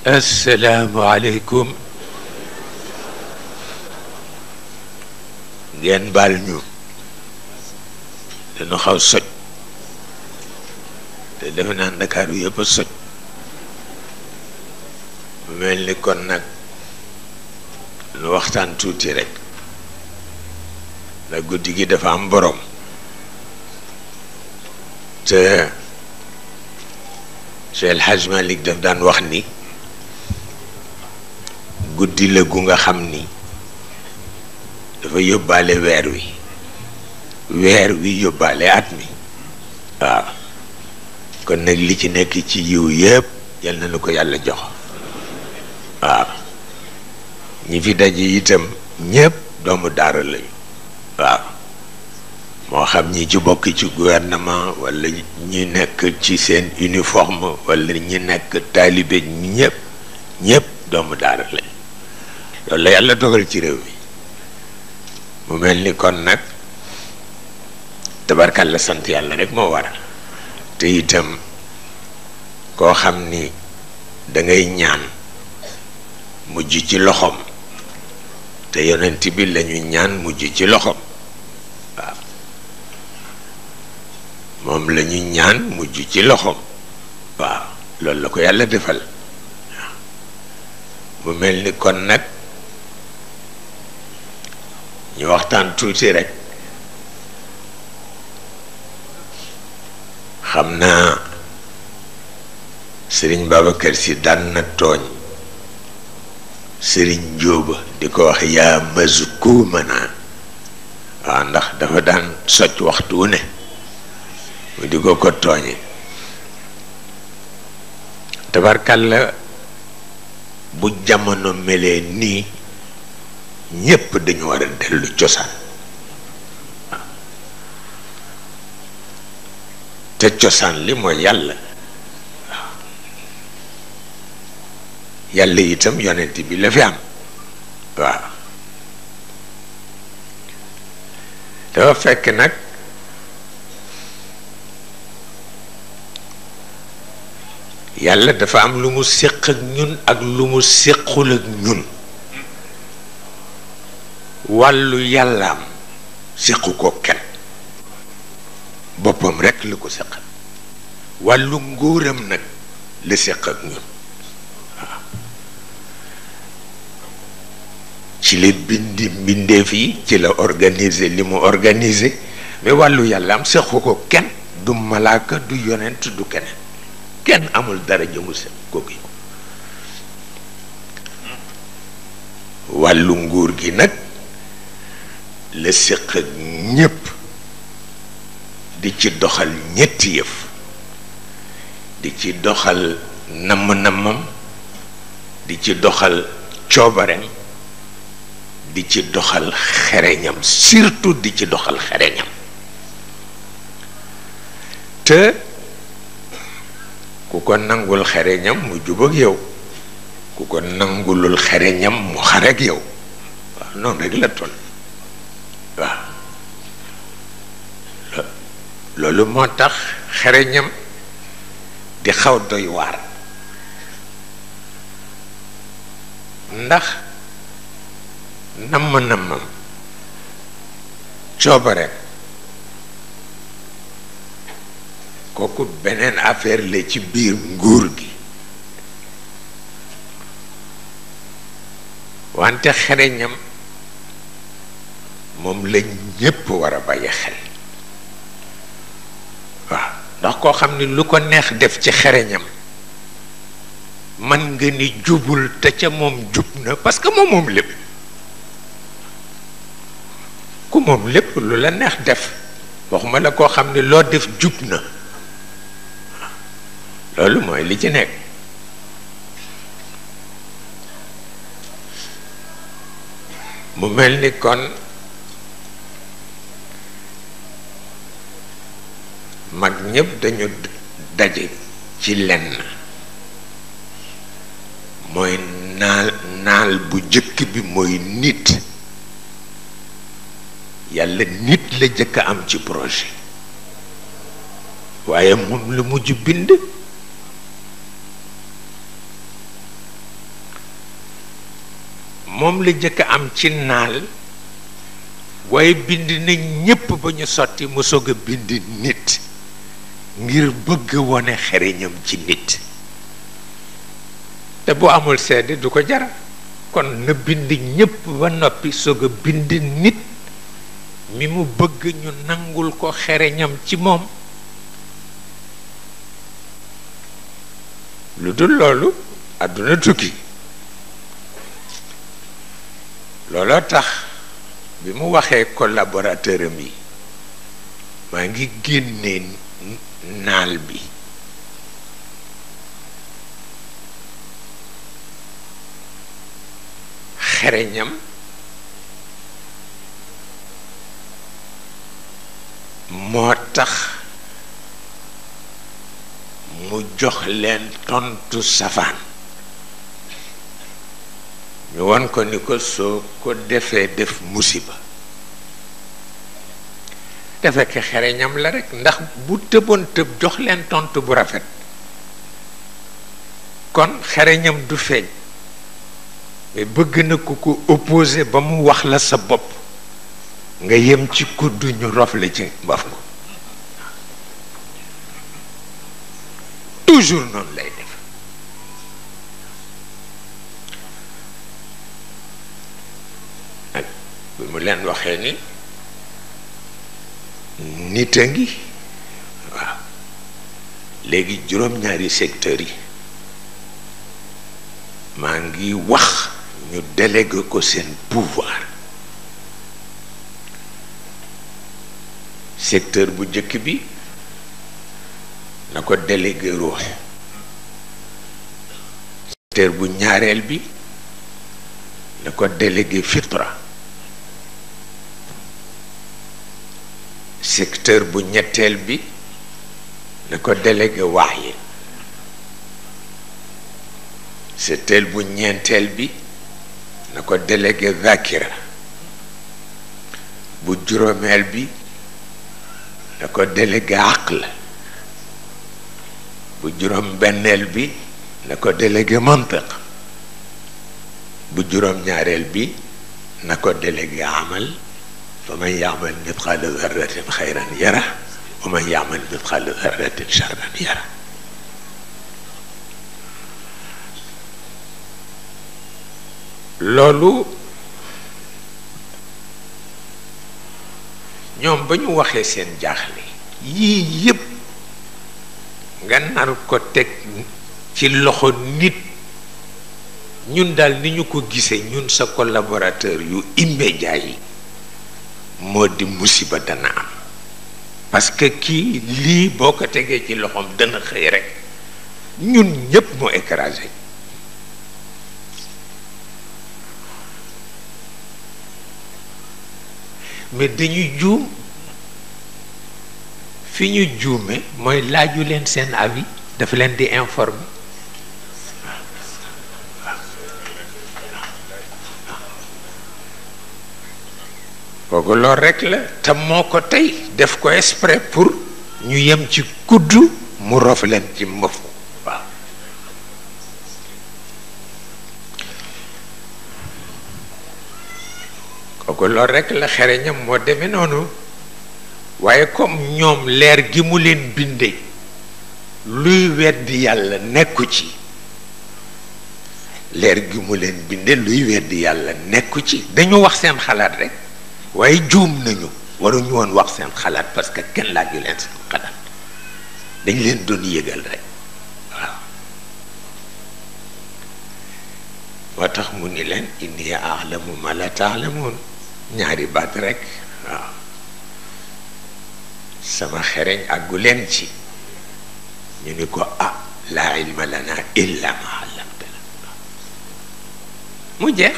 asalaamaaleykum ngeen baal ñu dañu xaw soj te defe naa Ndakaaru yëpp a soj mu mel ni kon nag lu waxtaan tuuti rek ndax guddi gi dafa am borom te Cheikh El Hadj Malick daf daan wax ni guddi la gu nga xam ni dafa yóbbaale weer wi yóbbaale at mi waaw kon nag li ci nekk ci yiw yëpp yal na nu ko yàlla jox waaw ñi fi daje itam ñëpp doomu daara lañu waaw moo xam ñi ci bokk ci gouvernement walla ñi nekk ci seen uniforme walla ñi nekk taalibe ñëpp doomu daara lañu loolu la yàlla dogal ci réew mi mu mel ni kon nag tabarkalla sant yàlla rek moo waral te itam koo xam ni dangay ñaan mujj ci loxoom te yonent bi lañu ñaan mujj ci loxoom waaw moom lañu ñaan mujj ci loxoom waaw loolu la ko yàlla defal waaw mu mel ni kon nag ñu waxtaan tuuti rek xam naa Sëriñ Babacar Si daan na tooñ Sëriñ Jóoba di ko wax yaa mazkuumana waaw ndax dafa daan socc waxtu wu ne mu di ko tooñe tabarkalla bu jamono melee nii ñépp dañu war a dellu cosaan waaw te cosaan li mooy yàlla waaw yàlla itam yonent bi la fi am waaw dafa fekk nag yàlla dafa am lu mu séq ak ñun ak lu mu séqul ak ñun wàllu yàllaam séqu ko kenn boppam rekk la ko séqal wàllu nguuram nag la séq ak ñun waaw ci la bindi mbindeef yi ci la organiser li mu organiser mais wàllu yàllaam séqu ko kenn du malaaka du yonent du keneen kenn amul dara jëmu séq ko gi wàllu nguur gi nag la séq ak ñépp di ci doxal ñetti yëf di ci doxal namm-nammam di ci doxal coobareem di ci doxal xereñam surtout di ci doxal xereñam te ku ko nangul xereñam mu jub ak yow ku ko nangulul xereñam mu xare ak yow waaw noonu rek la toll waaw loolu moo tax xereñam di xaw doy waar ndax namm-nammam coobare kooku beneen affaire la ci biir nguur gi wante xereñam moom la ñépp war a bàyyi xel waaw ndax koo xam ni lu ko neex def ci xereñam man nga ni jubul te ca moom jub na parce que moom lépp ku moom lépp lu la neex def waxuma la koo xam ni loo def jub na loolu mooy li ci nekk mu mel ni kon mag ñépp dañu daje ci lenn mooy naal bu jëkk bi mooy nit yàlla nit la jëkk am ci projet waaye moom la mujj bind moom la jëkk am ci naal waaye bind na ñépp ba ñu sotti mu soog a bind nit ngir bëgg wone xereñam ci nit te bu amul seede du ko jar kon na bind ñépp ba noppi soog a bind nit mi mu bëgg ñu nangul ko xereñam ci moom lu dul loolu àdduna tukki looloo tax bi mu waxee collaborateur am yi maa ngi génnee naal bi xereñam moo tax mu jox leen tontu safaan ñu won ko ni ko soo ko defee def musiba te fekk xereñam la rekk ndax bu tëboon tëb jox leen tontu bu rafet kon xereñam du feeñ mais bëgg na ku ko opposé ba mu wax la sa bopp nga yem ci kuddu ñu rof la ci mbaf ko toujours noonu lay def ak bi mu leen waxee ni nit a ngi waaw léegi juróom-ñaari secteurs yi maa ngi wax ñu délégué ko seen pouvoir secteur bu njëkk bi na ko délégué ruux secteur bu ñaareel bi na ko délégué fitra secteur bu ñetteel bi na ko délégué wahyi secteur bu ñeenteel bi na ko délégué zakira bu juróomeel bi na ko délégué aql bu juróom benneel bi na ko délégué mantiq bu juróom ñaareel bi na ko délégué amal fa man yaamal mithqala dharratin xayran yara wa man yaamal mithqala dharratin charran yara loolu ñoom ba ñu waxee seen jaaxle yii yépp nga nar ko teg ci loxo nit ñun daal ni ñu ko gisee ñun sa collaborateur yu immédiat yi moo di musiba dana am parce que kii lii boo ko tegee ci loxoom dana xëy rek ñun ñépp moo écrasé mais dañuy juum fi ñu juume mooy laaju leen seen avis dafa leen di informer kooku lool rekk la te moo ko tey def ko exprès pour ñu yem ci kudd mu rof leen ci mbëf waaw kooku lool rekk la xereñam moo demee noonu waaye comme ñoom leer gi mu leen binde luy weddi yàlla nekku ci leer gi mu leen binde luy weddi yàlla nekku ci dañu wax seen xalaat rekk waaye juum nañu waruñu woon wax seen xalaat parce que kenn laaju leen seen xalaat dañ leen doon yëgal rekk waaw moo tax mu ni leen inni a'lamu ma la ta'lamun ñaari baat rekk waaw sama xereñ àggu leen ci ñu ni ko laa ilma lana illa ma allamtana mu jeex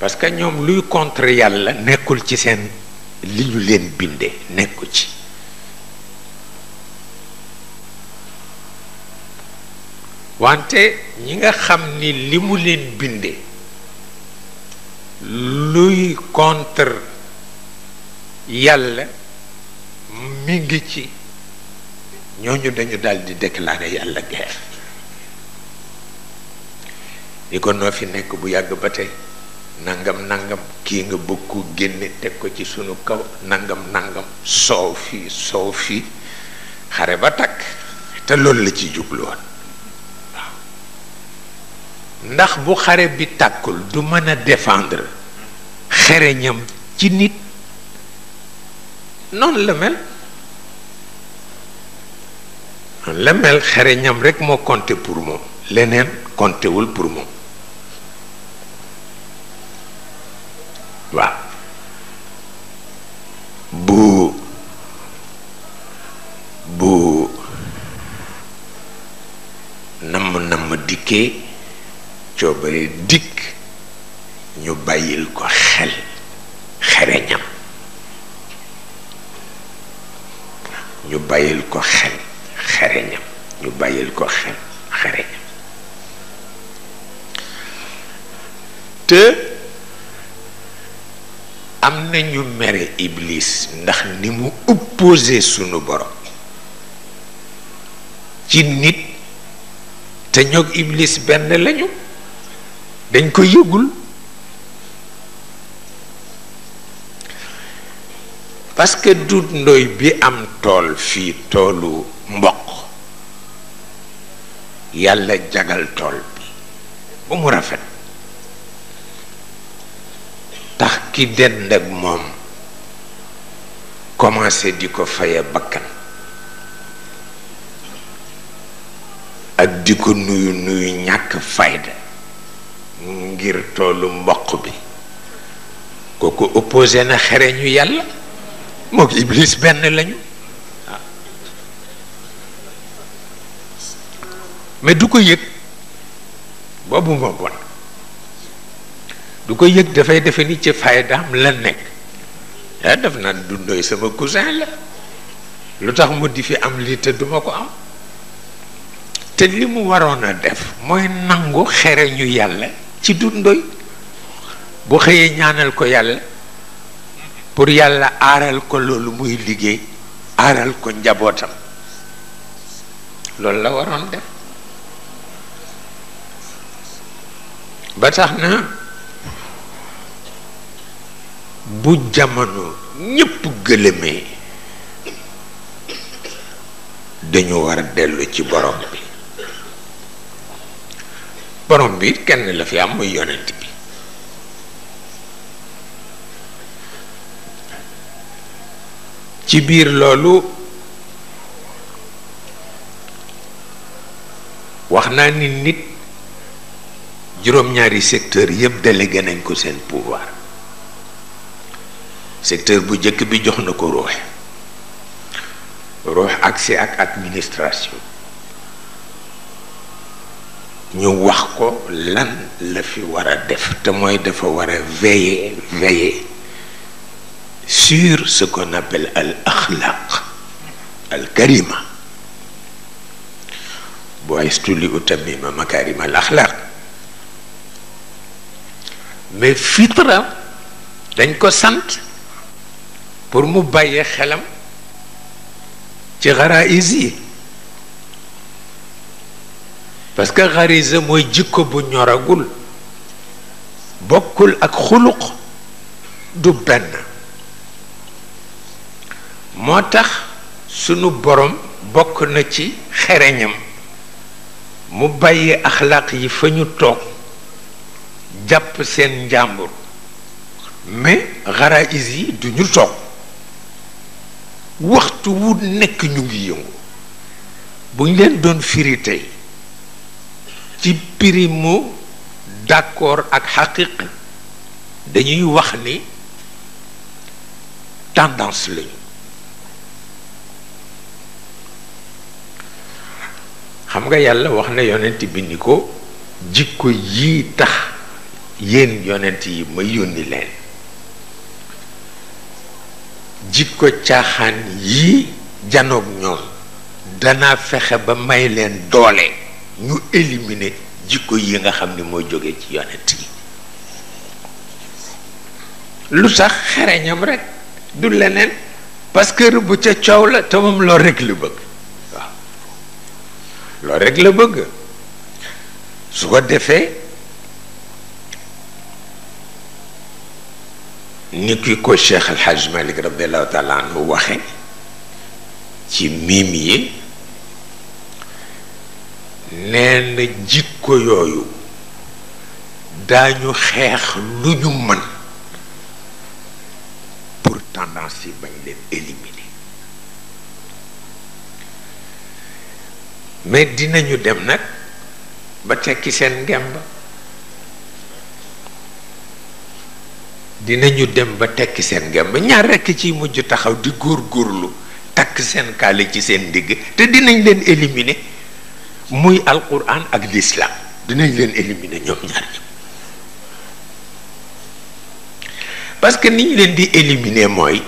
parce que ñoom luy contre yàlla nekkul ci seen li ñu leen binde nekku ci wante ñi nga xam ni li mu leen binde luy contre yàlla mi ngi ci ñooñu dañu dal di déclarer yàlla guerre ni ko noo fi nekk bu yàgg ba tey nangam nangam kii nga bëgg ko génne teg ko ci sunu kaw nangam nangam soow fii xare ba takk te loolu la ci jublu woon waaw ndax bu xare bi tàkkul du mën a défendre xereñam ci nit noonu la mel xereñam rek moo compté pour moom leneen compté wul pour moom waaw bu namm dikkee coobare dikk ñu bàyyil ko xel xereñam ñu bàyyil ko xel xereñam te am na ñu mere Iblis ndax ni mu opposé sunu borom ci nit te ñoog Iblis benn lañu dañ ko yëgul parce que Dut Ndoy bi am tool fii toolu mboq yàlla jagal tool bi bu mu rafet tax ki dend ak moom commencé di ko faye bakkan ak di ko nuyu ñàkk fayda ngir toolu mboq bi kooku opposé na xereñu yàlla mook Iblis benn lañu mais du ko yëg boobu moo bon du ko yëg dafay defe ni ci faydaam la nekk def naa Dut Ndoy sama cousin la lu tax mu di fi am lii te duma ko am te li mu waroon a def mooy nangu xereñu yàlla ci Dut Ndoy bu xëyee ñaanal ko yàlla pour yàlla aaral ko loolu muy liggéey aaral ko njabootam loolu la waroon def ba tax na bu jamono ñépp gëlëmee dañu war a dellu ci borom bi kenn la fi am muy yonent bi ci biir loolu wax naa ni nit juróom-ñaari secteur yépp délégué nañ ko seen pouvoir secteur bu jëkk bi jox na ko ruux accès ak administration ñu wax ko lan la fi war a def te mooy dafa war a veiller sur ce qu'on appelle al akhlaq al karima bu'istu li utammima makarim al akhlaq mais fitra dañ ko sant pour mu bàyyee xelam ci xaraïs yi parce que xarisa mooy jikko bu ñoragul bokkul ak xuluq du benn moo tax sunu borom bokk na ci xereñam mu bàyyi axlaaq yi fa ñu toog jàpp seen njàmbur mais xaraïs yi du ñu toog waxtu wu nekk ñu ngi yëngu bu ñu leen doon firi tey ci pirimu d'accord ak xaqiq dañuy wax ni tendance lañu xam nga yàlla wax na yonent bi ni ko jikko yii tax yéen yonent yi ma yónni leen jikko caaxaan yii janoog ñoom danaa fexe ba may leen doole ñu éliminer jikko yi nga xam ni moo jóge ci yonent yi lu tax xereñam rek du leneen parce que rëbb ca coow la te moom loolu rek la bëgg waaw loolu rek la bëgg su ko defee ni ki ko Cheikh El Hadj Malick radiallahu taala anhu waxe ci miim yi nee na jikko yooyu daañu xeex lu ñu mën pour tendance yi bañ leen éliminer mais dinañu dem nag ba tekki seen ngemb dinañu dem ba tekki seen ngemb ñaar rekk ciy mujj taxaw di góorgóorlu takk seen kaale ci seen ndigg te dinañ leen éliminer muy alquran ak l'islam dinañ leen éliminer ñoom ñaar ñëpp parce que ni ñu leen di éliminer mooy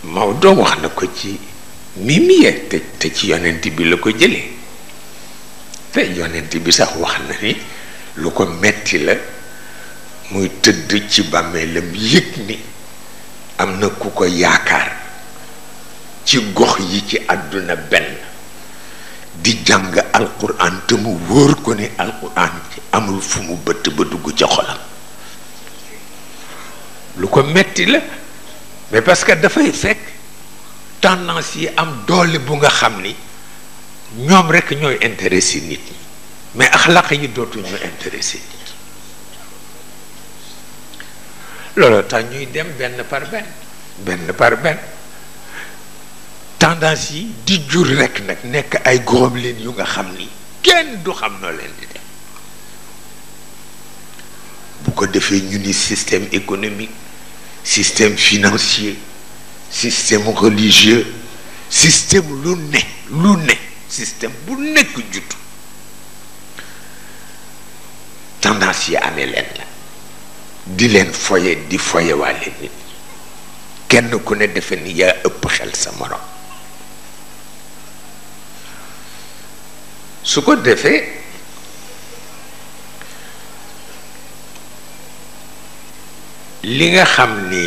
Maodo wax na ko ci mimiye te ci yonent bi la ko jëlee te yonent bi sax wax na ni lu ko metti la muy tëdd ci bàmmeelam yëg ni am na ku ko yaakaar ci gox yi ci àdduna benn di jàng alquran te mu wóor ko ni alquran ci amul fu mu bëtt ba dugg ca xolam lu ko metti la mais parce que dafay fekk tendance yi am doole bu nga xam ni ñoom rekk ñooy intéressé nit ñi mais axlaq yi dootuñu intéressé nit loolu tax ñuy dem benn par benn tendance yi di jur rekk nag nekk ay gobelin yu nga xam ni kenn du xam noo leen di dem bu ko defee ñu ni système économique système financier système religieux système lu ne système bu nekk judd tendance yi amee leen la di leen foye di foyewaale nit kenn ku ne defe ni yaa ëpp xel sa morom su ko defee li nga xam ni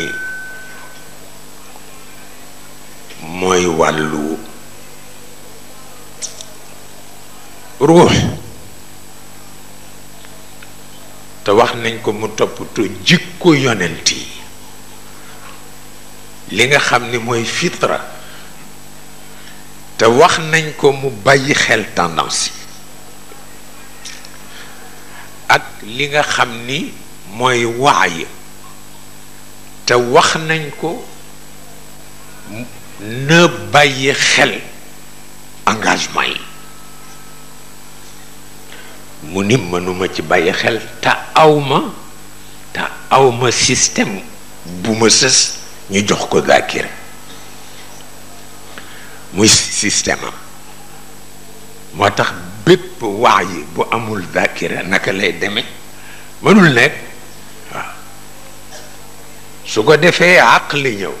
mooy wàllu ruux te wax nañ ko mu toppatoo jikko yonent yi li nga xam ni mooy fitra te wax nañ ko mu bàyyi xel tendance yi ak li nga xam ni mooy waay te wax nañ ko na bàyyi xel engagement yi mu ni mënuma ci bàyyi xel te awma système bu ma sës ñu jox ko zakira muy système am moo tax bépp wax yi bu amul zakira naka lay demee mënul nekk waaw su ko defee aqli ñëw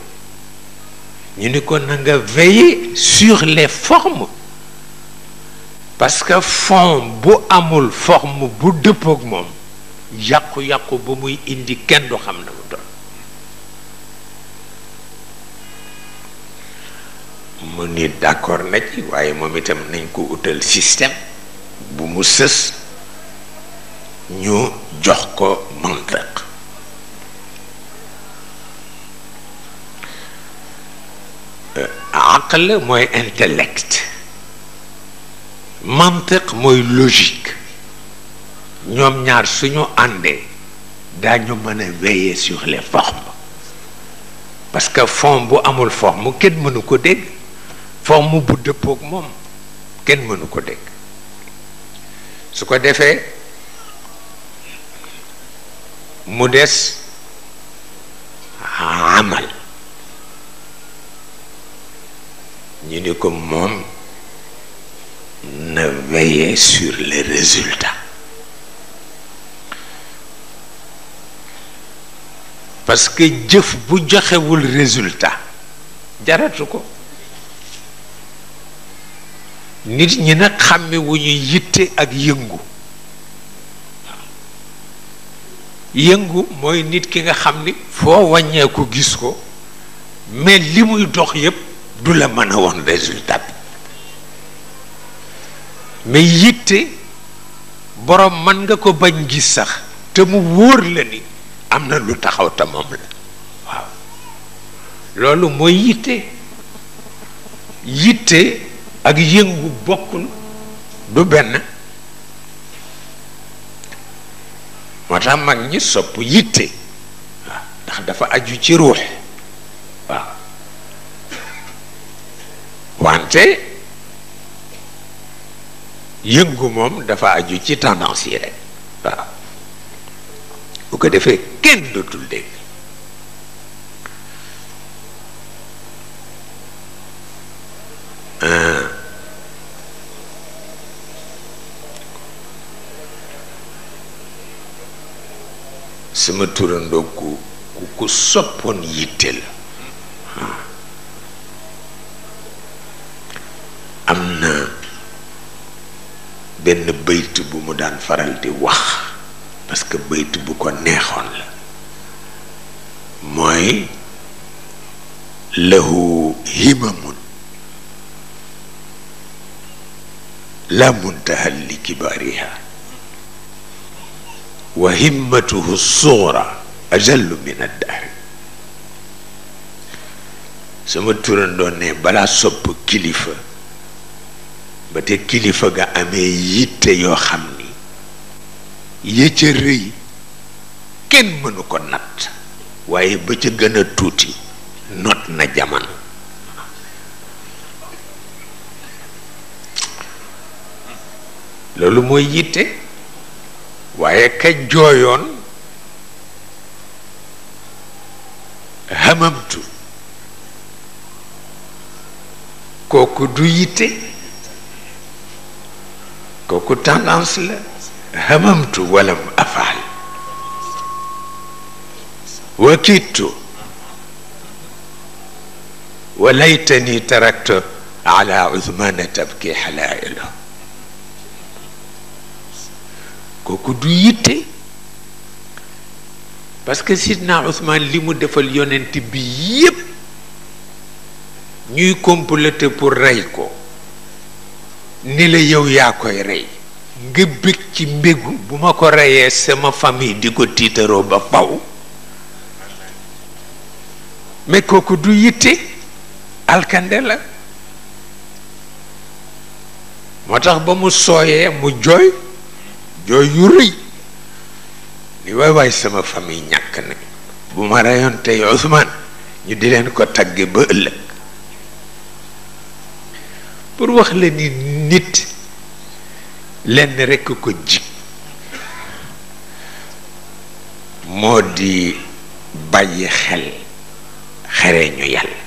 ñu ni ko na nga veiller sur les formes parce que fond bu amul forme bu dëppook moom yàqu-yàqu ba muy indi kenn du xam na mu doon mu ni d'accord na ci waaye moom itam nañ ko utal système bu mu sës ñu jox ko mantiq aql mooy intellect mantiq mooy logique ñoom ñaar suñu àndee daañu mën a veiller sur les formes parce que forme bu amul forme kenn mënu ko dégg forme bu dëppook moom kenn mënu ko dégg su ko defee mu des amal ñu ni ko moom na veiller sur les résultats parce que jëf bu joxewul résultat jaratu ko nit ñi nag xàmme wu ñu yitte ak yëngu yëngu mooy nit ki nga xam ni foo wàññee ko gis ko mais li muy dox yépp du la mën a woon résultat bi mais yitte borom mën nga ko bañ gis sax te mu wóor la ni am na lu taxaw te moom la waaw loolu mooy yitte ak yëngu bokkul du benn moo tax mag ñi sopp yitte waaw ndax dafa aju ci ruux waaw wante yëngu moom dafa aju ci tendance yi rek waaw bu ko defee kenn dootul dégg sama turandoo ku soppoon yitte la am na benn bayt bu mu daan faral di wax parce que bayt bu ko neexoon la mooy lahu himamun la muntaha li kibaariha wa himmatuhu sughra ajallu min ad-dahr sama turandoo ne balaa sopp kilifa ba te kilifa ga amee yitte yoo xam ni ya ca rëy kenn mënu ko natt waaye ba ca gën a tuuti not na jamono loolu mooy yitte waaye ka jooyoon hamamtu kooku du yitte kooku tendance la hamamtu walam afaal wa kittu wa laytani taraktu ala Uthmana tabki halaila kooku du yitte parce que sidna Ousmane li mu defal yonent bi yépp ñuy comploter pour rey ko ni la yow yaa koy rey nga bëgg ci mbégu bu ma ko reyee sama famille di ko tiitaroo ba faw mais kooku du yitte alkande la moo tax ba mu sooyee mu jooy yu rëy ni waay sama famille ñàkk na bu ma reyoon tey Ousmane ñu di leen ko tagge ba ëllëg pour wax la ni nit lenn rekk ko jig moo di bàyyi xel xereñu yàlla